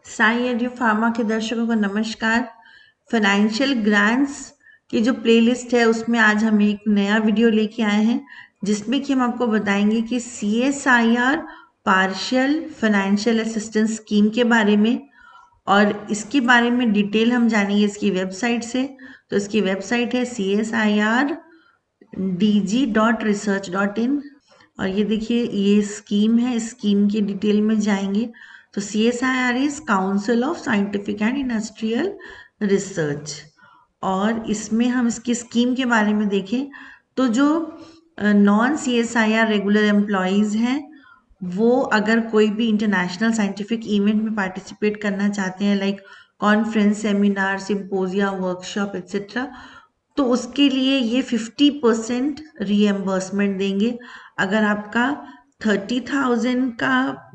Sai edu pharma के दर्शकों को नमस्कार। फाइनेंशियल ग्रांट्स की जो प्लेलिस्ट है उसमें आज हम एक नया वीडियो लेके आए हैं जिसमें कि हम आपको बताएंगे कि CSIR partial financial assistance scheme के बारे में। और इसके बारे में डिटेल हम जानेंगे इसकी वेबसाइट से। तो इसकी वेबसाइट है CSIRDG.research.in। और ये देखिए ये स्कीम है, इस स्कीम की डिटेल में जाएंगे तो CSIR is council of scientific and industrial research. और इसमें हम इसकी स्कीम के बारे में देखें तो जो नॉन CSIR रेगुलर एम्प्लॉयज़ हैं वो अगर कोई भी इंटरनेशनल साइंटिफिक इवेंट में पार्टिसिपेट करना चाहते हैं like conference, seminar, symposia, workshop etcetera, तो उसके लिए ये 50% रीएम्बर्समेंट देंगे। अगर आपका 30,000 का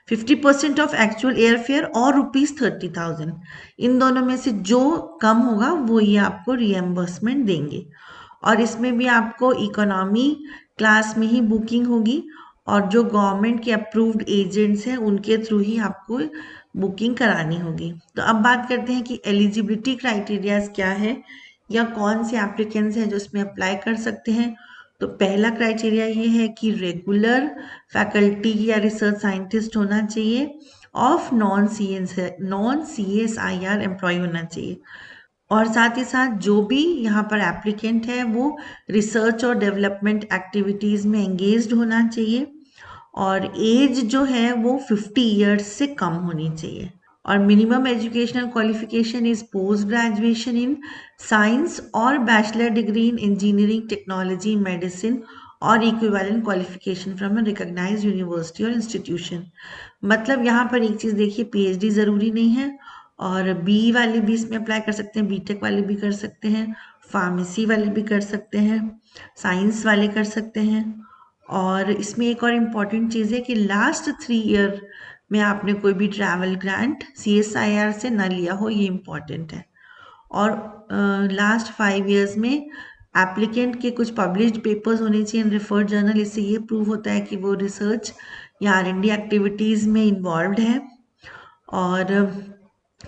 50% ऑफ एक्चुअल एयर फेयर और ₹30,000, इन दोनों में से जो कम होगा वो ये आपको रीएम्बर्समेंट देंगे। और इसमें भी आपको इकोनॉमी क्लास में ही बुकिंग होगी और जो गवर्नमेंट के अप्रूव्ड एजेंट्स हैं उनके थ्रू ही आपको बुकिंग करानी होगी। तो अब बात करते हैं कि एलिजिबिलिटी क्राइटेरियाज क्या है या कौन से एप्लीकेंट्स हैं जो इसमें अप्लाई कर सकते हैं। तो पहला क्राइटेरिया ये है कि रेगुलर फैकल्टी या रिसर्च साइंटिस्ट होना चाहिए, ऑफ नॉन CSIR एम्प्लॉय होना चाहिए, और साथ ही साथ जो भी यहाँ पर एप्लीकेंट है वो रिसर्च और डेवलपमेंट एक्टिविटीज़ में एंगेज्ड होना चाहिए, और एज जो है वो 50 ईयर्स से कम होनी चाहिए। और minimum educational qualification is post graduation in science और bachelor degree in engineering, technology, medicine और equivalent qualification from a recognised university और इंस्टीट्यूशन। मतलब यहाँ पर एक चीज़ देखिए, PhD ज़रूरी नहीं है, और बी वाले भी इसमें अप्लाई कर सकते हैं, बीटेक वाले भी कर सकते हैं, फार्मेसी वाले भी कर सकते हैं, साइंस वाले कर सकते हैं। और इसमें एक और इम्पॉर्टेंट चीज़ है कि लास्ट 3 ईयर में आपने कोई भी ट्रैवल ग्रांट CSIR से ना लिया हो, ये इम्पॉर्टेंट है। और लास्ट 5 ईयर्स में एप्लीकेंट के कुछ पब्लिश्ड पेपर्स होने चाहिए इन रेफर्ड जर्नल। इससे ये प्रूव होता है कि वो रिसर्च या R&D एक्टिविटीज़ में इन्वॉल्व है। और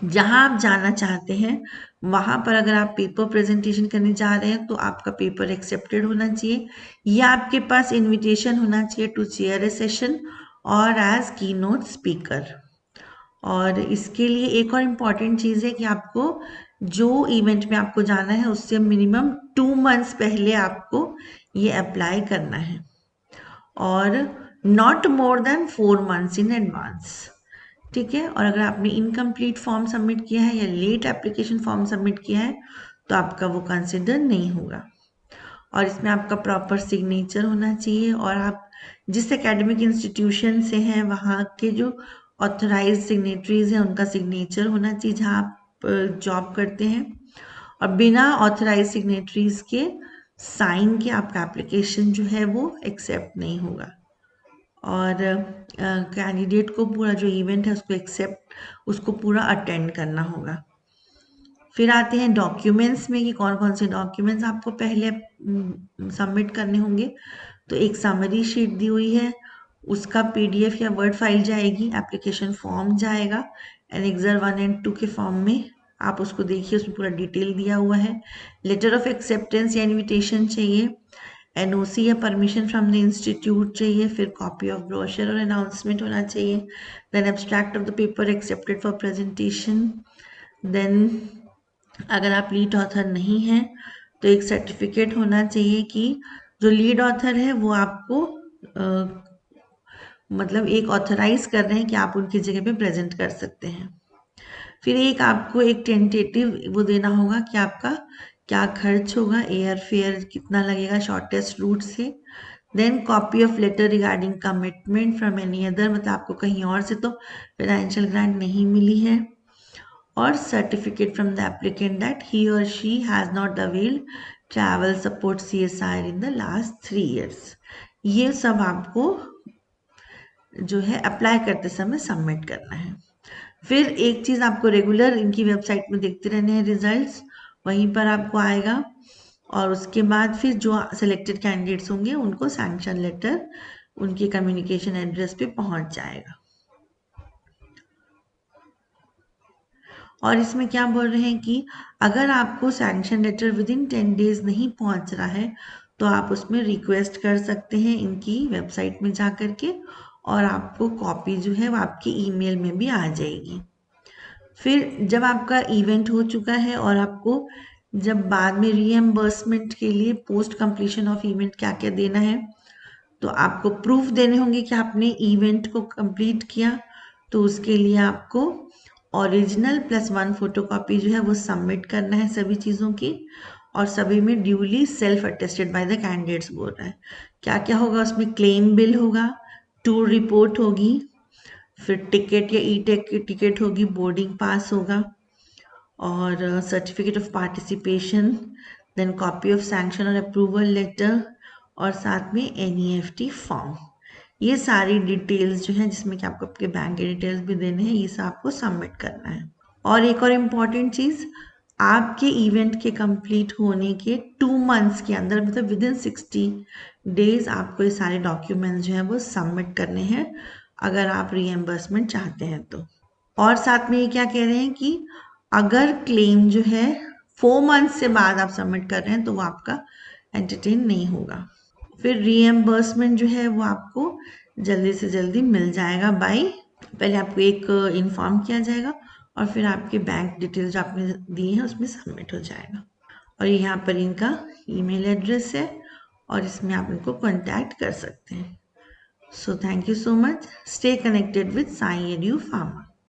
जहाँ आप जाना चाहते हैं वहाँ पर अगर आप पेपर प्रेजेंटेशन करने जा रहे हैं तो आपका पेपर एक्सेप्टेड होना चाहिए, या आपके पास इनविटेशन होना चाहिए टू चेयर ए सेशन और एज की नोट स्पीकर। और इसके लिए एक और इम्पॉर्टेंट चीज़ है कि आपको जो इवेंट में आपको जाना है उससे मिनिमम 2 मंथ्स पहले आपको ये अप्लाई करना है, और not more than 4 months in advance. ठीक है। और अगर आपने इनकम्प्लीट फॉर्म सबमिट किया है या लेट एप्लीकेशन फॉर्म सबमिट किया है तो आपका वो कंसिडर नहीं होगा। और इसमें आपका प्रॉपर सिग्नेचर होना चाहिए, और आप जिस एकेडमिक इंस्टीट्यूशन से हैं वहाँ के जो ऑथराइज सिग्नेटरीज हैं उनका सिग्नेचर होना चाहिए जहाँ आप जॉब करते हैं। और बिना ऑथराइज सिग्नेटरीज के साइन के आपका एप्लीकेशन जो है वो एक्सेप्ट नहीं होगा। और कैंडिडेट को पूरा जो इवेंट है उसको पूरा अटेंड करना होगा। फिर आते हैं डॉक्यूमेंट्स में कि कौन कौन से डॉक्यूमेंट्स आपको पहले सबमिट करने होंगे। तो एक समरी शीट दी हुई है, उसका PDF या वर्ड फाइल जाएगी, एप्लीकेशन फॉर्म जाएगा, एनेक्सर 1 एंड 2 के फॉर्म में आप उसको देखिए, उसमें पूरा डिटेल दिया हुआ है। लेटर ऑफ एक्सेप्टेंस या इन्विटेशन चाहिए, NOC या परमिशन फ्रॉम द इंस्टीट्यूट चाहिए, फिर कॉपी ऑफ ब्रोशर और अनाउंसमेंट होना चाहिए, then abstract of the paper accepted for presentation. Then अगर आप लीड ऑथर नहीं हैं तो एक सर्टिफिकेट होना चाहिए कि जो लीड ऑथर है वो आपको मतलब एक ऑथराइज कर रहे हैं कि आप उनकी जगह पे प्रेजेंट कर सकते हैं। फिर एक आपको एक टेंटेटिव वो देना होगा कि आपका क्या खर्च होगा, एयर फेयर कितना लगेगा शॉर्टेस्ट रूट से। Then copy of letter regarding commitment from any other, मतलब आपको कहीं और से तो फाइनेंशियल ग्रांट नहीं मिली है, और certificate from the applicant that he और she has not availed travel support CSIR in the last 3 years. ये सब आपको जो है अप्लाई करते समय सबमिट करना है। फिर एक चीज़ आपको रेगुलर इनकी वेबसाइट में देखते रहने हैं, रिजल्ट्स वहीं पर आपको आएगा, और उसके बाद फिर जो सिलेक्टेड कैंडिडेट्स होंगे उनको सैंक्शन लेटर उनके कम्युनिकेशन एड्रेस पे पहुंच जाएगा। और इसमें क्या बोल रहे हैं कि अगर आपको sanction letter within 10 days नहीं पहुंच रहा है तो आप उसमें रिक्वेस्ट कर सकते हैं इनकी वेबसाइट में जा कर के, और आपको कॉपी जो है वो आपकी ईमेल में भी आ जाएगी। फिर जब आपका इवेंट हो चुका है और आपको जब बाद में रीएम्बर्समेंट के लिए पोस्ट कंप्लीशन ऑफ इवेंट क्या क्या देना है, तो आपको प्रूफ देने होंगे कि आपने इवेंट को कंप्लीट किया। तो उसके लिए आपको ओरिजिनल प्लस 1 फोटोकॉपी जो है वो सबमिट करना है सभी चीज़ों की, और सभी में duly self attested by the candidates बोल रहा है। क्या क्या होगा उसमें? क्लेम बिल होगा, टूर रिपोर्ट होगी, फिर टिकट या ई टेक की टिकट होगी, बोर्डिंग पास होगा, और certificate of participation, then copy of sanction और अप्रूवल लेटर, और साथ में एनईएफटी फॉर्म। ये सारी डिटेल्स जो हैं जिसमें कि आपको आपके बैंक के डिटेल्स भी देने हैं, ये सब आपको सबमिट करना है। और एक और इम्पॉर्टेंट चीज़, आपके इवेंट के कंप्लीट होने के 2 मंथ्स के अंदर, मतलब विद इन 60 डेज आपको ये सारे डॉक्यूमेंट्स जो हैं वो सबमिट करने हैं अगर आप रीएम्बर्समेंट चाहते हैं तो। और साथ में ये क्या कह रहे हैं कि अगर क्लेम जो है 4 मंथ से बाद आप सबमिट कर रहे हैं तो वो आपका एंटरटेन नहीं होगा। फिर रीएम्बर्समेंट जो है वो आपको जल्दी से जल्दी मिल जाएगा बाय, पहले आपको एक इन्फॉर्म किया जाएगा और फिर आपके बैंक डिटेल्स जो आपने दिए हैं उसमें सबमिट हो जाएगा। और यहाँ पर इनका ईमेल एड्रेस है और इसमें आप इनको कॉन्टैक्ट कर सकते हैं। So thank you so much. Stay connected with Sai edu pharma.